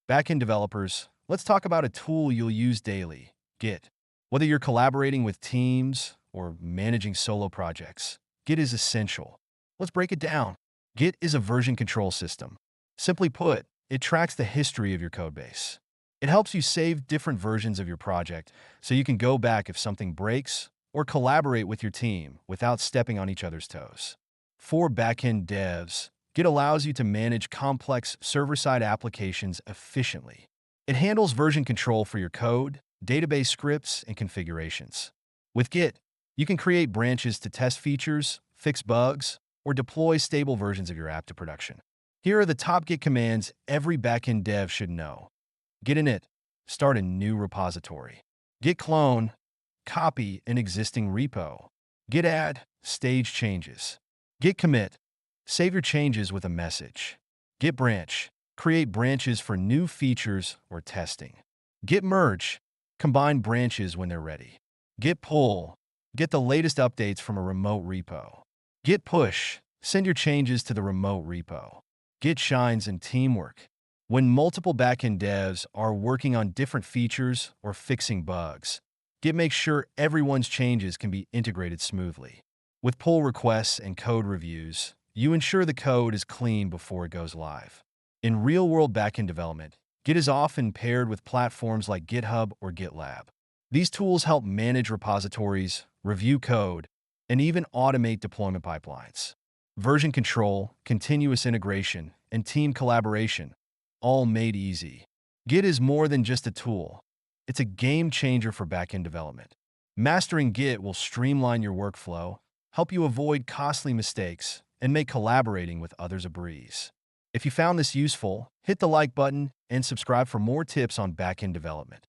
Backend developers, let's talk about a tool you'll use daily, Git. Whether you're collaborating with teams or managing solo projects, Git is essential. Let's break it down. Git is a version control system. Simply put, it tracks the history of your codebase. It helps you save different versions of your project so you can go back if something breaks or collaborate with your team without stepping on each other's toes. For backend devs, Git allows you to manage complex server-side applications efficiently. It handles version control for your code, database scripts, and configurations. With Git, you can create branches to test features, fix bugs, or deploy stable versions of your app to production. Here are the top Git commands every backend dev should know. Git init, start a new repository. Git clone, copy an existing repo. Git add, stage changes. Git commit, save your changes with a message. Git branch, create branches for new features or testing. Git merge, combine branches when they're ready. Git pull, get the latest updates from a remote repo. Git push, send your changes to the remote repo. Git shines and teamwork. When multiple backend devs are working on different features or fixing bugs, Git makes sure everyone's changes can be integrated smoothly. With pull requests and code reviews, you ensure the code is clean before it goes live. In real-world backend development, Git is often paired with platforms like GitHub or GitLab. These tools help manage repositories, review code, and even automate deployment pipelines. Version control, continuous integration, and team collaboration, all made easy. Git is more than just a tool. It's a game changer for backend development. Mastering Git will streamline your workflow, help you avoid costly mistakes, and make collaborating with others a breeze. If you found this useful, hit the like button and subscribe for more tips on backend development.